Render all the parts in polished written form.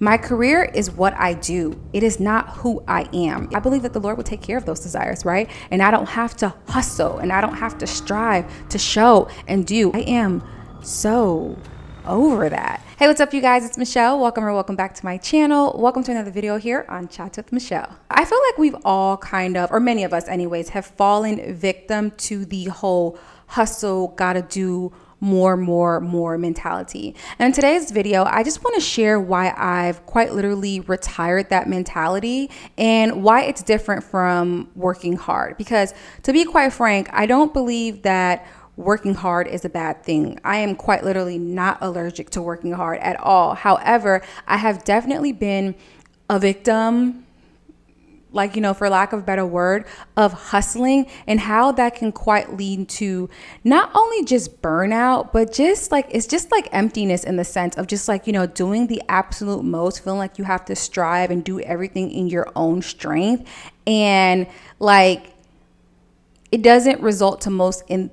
My career is what I do. It is not who I am. I believe that the Lord will take care of those desires, right? And I don't have to hustle and I don't have to strive to show and do. I am so over that. Hey, what's up, you guys? It's Michelle. Welcome back to my channel. Welcome to another video here on Chats with Michelle. I feel like we've all kind of, or many of us anyways, have fallen victim to the whole hustle, gotta do more mentality. And in today's video, I just want to share why I've quite literally retired that mentality and why it's different from working hard. Because to be quite frank, I don't believe that working hard is a bad thing. I am quite literally not allergic to working hard at all. However, I have definitely been a victim, for lack of a better word, of hustling, and how that can quite lead to not only just burnout, but it's just like emptiness in the sense of just doing the absolute most, feeling like you have to strive and do everything in your own strength. And it doesn't result to much in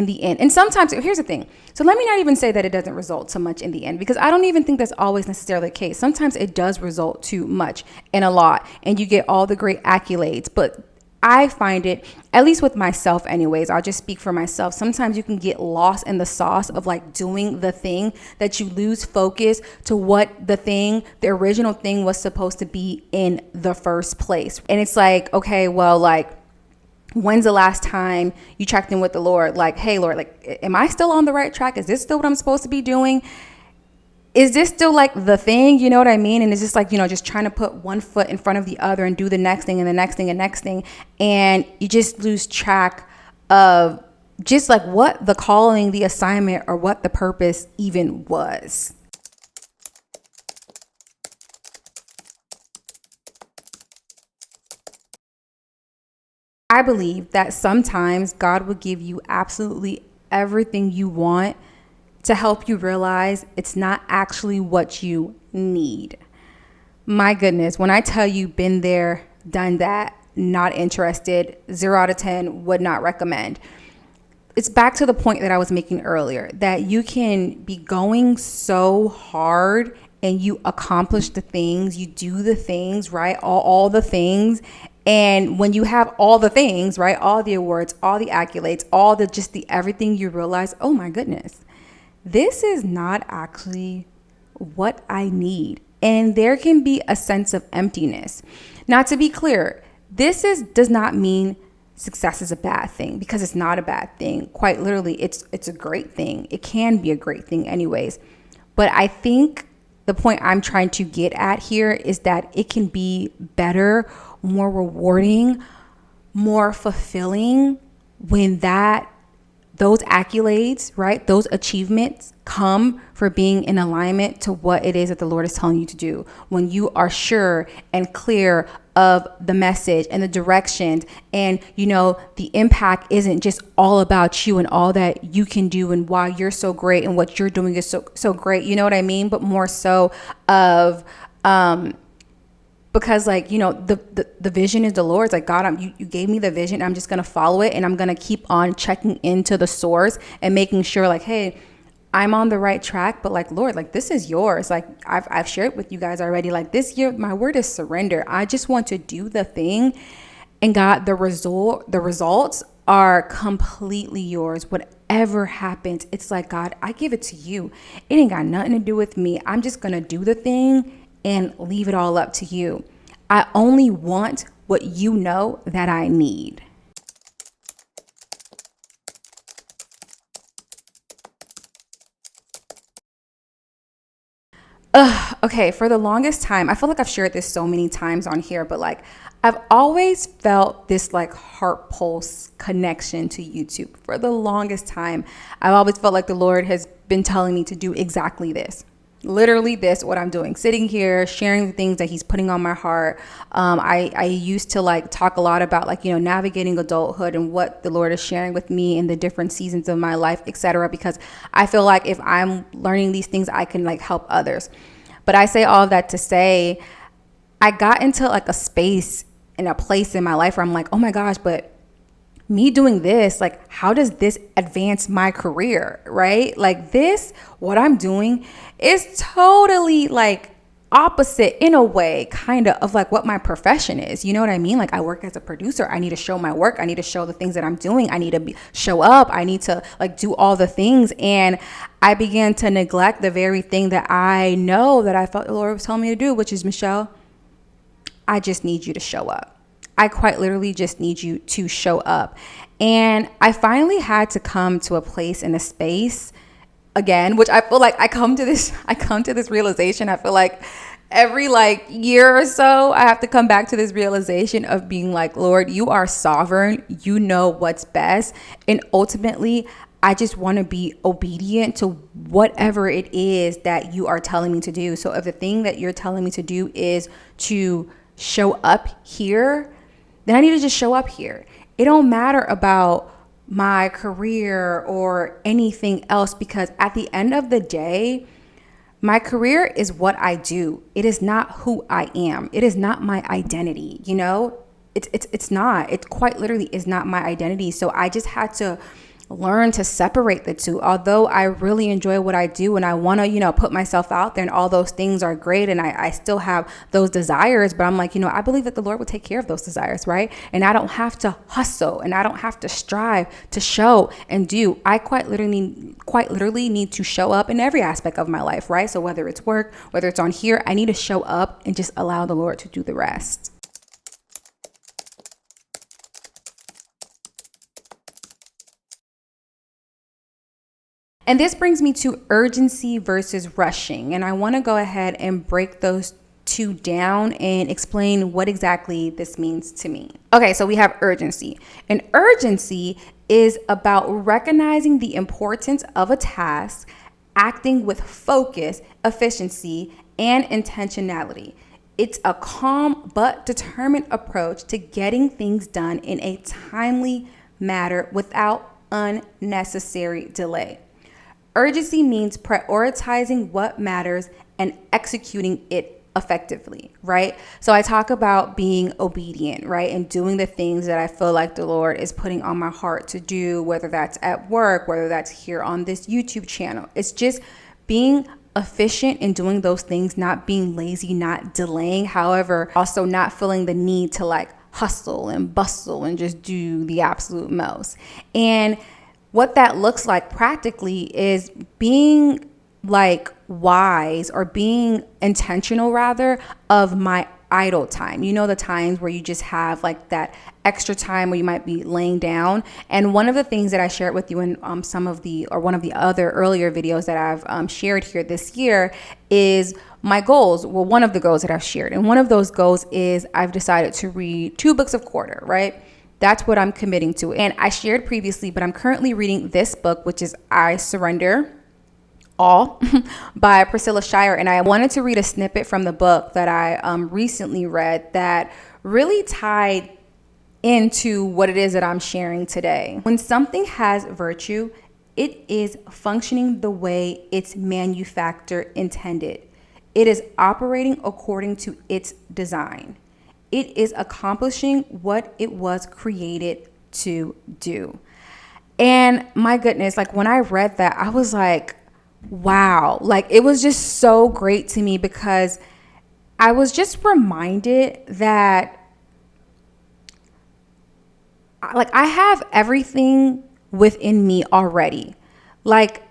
the end. And sometimes, here's the thing. So let me not even say that it doesn't result to much in the end, because I don't even think that's always necessarily the case. Sometimes it does result to much and a lot, and you get all the great accolades. But I find it, at least with myself anyways, I'll just speak for myself. Sometimes you can get lost in the sauce of doing the thing, that you lose focus to what the original thing was supposed to be in the first place. And it's okay, well, when's the last time you checked in with the Lord? Hey, Lord, am I still on the right track? Is this still what I'm supposed to be doing? Is this still the thing? You know what I mean? And it's just just trying to put one foot in front of the other and do the next thing and the next thing and next thing. And you just lose track of just what the calling, the assignment, or what the purpose even was. I believe that sometimes God will give you absolutely everything you want to help you realize it's not actually what you need. My goodness, when I tell you, been there, done that, not interested, 0 out of 10, would not recommend. It's back to the point that I was making earlier, that you can be going so hard and you accomplish the things, you do the things, right? All the things. And when you have all the things, right, all the awards, all the accolades, all the everything, you realize, oh my goodness, this is not actually what I need. And there can be a sense of emptiness. Now, to be clear, does not mean success is a bad thing, because it's not a bad thing. Quite literally, it's a great thing. It can be a great thing anyways. But I think the point I'm trying to get at here is that it can be better, more rewarding, more fulfilling when those accolades, right, those achievements come for being in alignment to what it is that the Lord is telling you to do. When you are sure and clear of the message and the directions, and the impact isn't just all about you and all that you can do and why you're so great and what you're doing is so great, you know what I mean? But more so of because the vision is the Lord's. God, you gave me the vision. I'm just going to follow it, and I'm going to keep on checking into the source and making sure hey, I'm on the right track. But Lord, this is yours. I've shared with you guys already, this year, my word is surrender. I just want to do the thing, and God, the results are completely yours. Whatever happens, it's God, I give it to you. It ain't got nothing to do with me. I'm just going to do the thing and leave it all up to you. I only want what you know that I need. Okay, for the longest time, I feel like I've shared this so many times on here, but I've always felt this heart pulse connection to YouTube. For the longest time, I've always felt like the Lord has been telling me to do exactly this. Literally this, what I'm doing, sitting here, sharing the things that he's putting on my heart. I used to talk a lot about navigating adulthood and what the Lord is sharing with me in the different seasons of my life, etc. Because I feel like if I'm learning these things, I can help others. But I say all of that to say, I got into a space and a place in my life where I'm oh my gosh, but me doing this, how does this advance my career, right? What I'm doing is totally opposite in a way kind of like what my profession is. You know what I mean? Like I work as a producer. I need to show my work. I need to show the things that I'm doing. I need to show up. I need to like do all the things. And I began to neglect the very thing that I know that I felt the Lord was telling me to do, which is, Michelle, I just need you to show up. I quite literally just need you to show up. And I finally had to come to a place in a space again, which I feel like I come to this realization. I feel like every like year or so, I have to come back to this realization of being like, Lord, you are sovereign. You know what's best. And ultimately, I just want to be obedient to whatever it is that you are telling me to do. So if the thing that you're telling me to do is to show up here, then I need to just show up here. It don't matter about my career or anything else, because at the end of the day, my career is what I do. It is not who I am. It is not my identity. You know, it's not. It quite literally is not my identity. So I just had to learn to separate the two. Although I really enjoy what I do and I want to, you know, put myself out there and all those things are great. And I still have those desires, but I'm like, you know, I believe that the Lord will take care of those desires, right? And I don't have to hustle and I don't have to strive to show and do. I quite literally need to show up in every aspect of my life, right? So whether it's work, whether it's on here, I need to show up and just allow the Lord to do the rest. And this brings me to urgency versus rushing. And I want to go ahead and break those two down and explain what exactly this means to me. Okay, so we have urgency. And urgency is about recognizing the importance of a task, acting with focus, efficiency, and intentionality. It's a calm but determined approach to getting things done in a timely manner without unnecessary delay. Urgency means prioritizing what matters and executing it effectively, right? So I talk about being obedient, right? And doing the things that I feel like the Lord is putting on my heart to do, whether that's at work, whether that's here on this YouTube channel. It's just being efficient in doing those things, not being lazy, not delaying. However, also not feeling the need to like hustle and bustle and just do the absolute most. And what that looks like practically is being like wise or being intentional rather of my idle time. You know, the times where you just have like that extra time where you might be laying down. And one of the things that I shared with you in one of the other earlier videos that I've shared here this year is my goals. Well, one of the goals that I've shared. And one of those goals is I've decided to read 2 books a quarter, right? That's what I'm committing to. And I shared previously, but I'm currently reading this book, which is I Surrender All by Priscilla Shirer. And I wanted to read a snippet from the book that I recently read that really tied into what it is that I'm sharing today. When something has virtue, it is functioning the way its manufacturer intended. It is operating according to its design. It is accomplishing what it was created to do. And my goodness, like when I read that, I was like, wow, like it was just so great to me because I was just reminded that like I have everything within me already. Like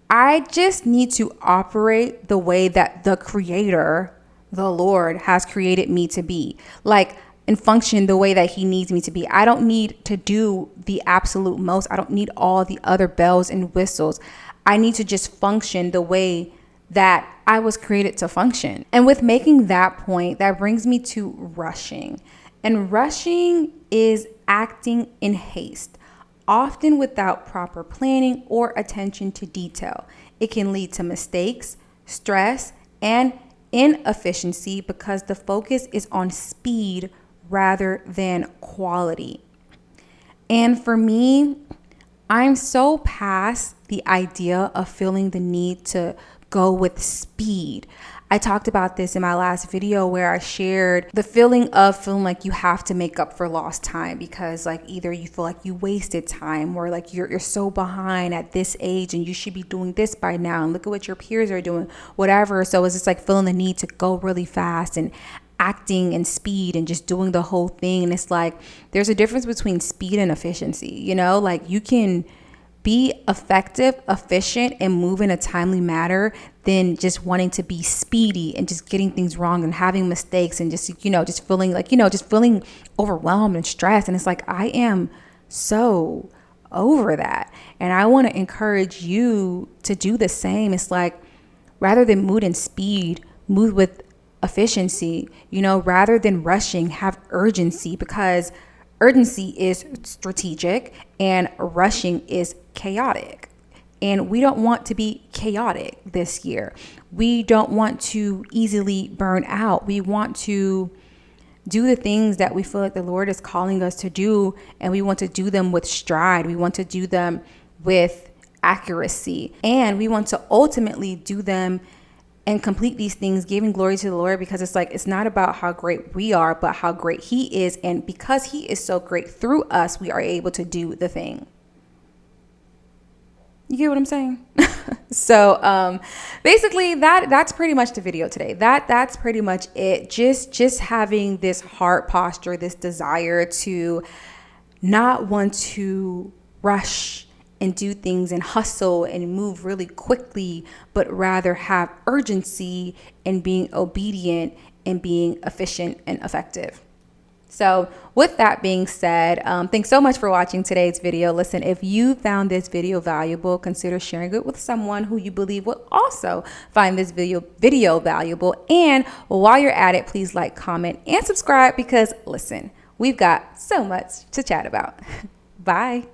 I just need to operate the way that the Creator, the Lord, has created me to be, like, and function the way that He needs me to be. I don't need to do the absolute most. I don't need all the other bells and whistles. I need to just function the way that I was created to function. And with making that point, that brings me to rushing. And rushing is acting in haste, often without proper planning or attention to detail. It can lead to mistakes, stress, and inefficiency because the focus is on speed rather than quality. And for me, I'm so past the idea of feeling the need to go with speed. I talked about this in my last video where I shared the feeling of feeling like you have to make up for lost time, because like either you feel like you wasted time, or like you're so behind at this age and you should be doing this by now, and look at what your peers are doing, whatever. So it's just like feeling the need to go really fast and acting in speed and just doing the whole thing. And it's like there's a difference between speed and efficiency, you know, like you can be effective, efficient, and move in a timely manner than just wanting to be speedy and just getting things wrong and having mistakes and just, you know, just feeling like, you know, just feeling overwhelmed and stressed. And it's like, I am so over that. And I want to encourage you to do the same. It's like, rather than move in speed, move with efficiency, you know, rather than rushing, have urgency, because urgency is strategic and rushing is chaotic. And we don't want to be chaotic this year. We don't want to easily burn out. We want to do the things that we feel like the Lord is calling us to do, and we want to do them with stride. We want to do them with accuracy, and we want to ultimately do them and complete these things giving glory to the Lord, because it's like, it's not about how great we are, but how great He is. And because He is so great through us, we are able to do the thing. You get what I'm saying? So basically that's pretty much the video today. That's pretty much it. Just having this heart posture, this desire to not want to rush and do things and hustle and move really quickly, but rather have urgency and being obedient and being efficient and effective. So with that being said, thanks so much for watching today's video. Listen, if you found this video valuable, consider sharing it with someone who you believe will also find this video valuable. And while you're at it, please like, comment, and subscribe, because listen, we've got so much to chat about. Bye.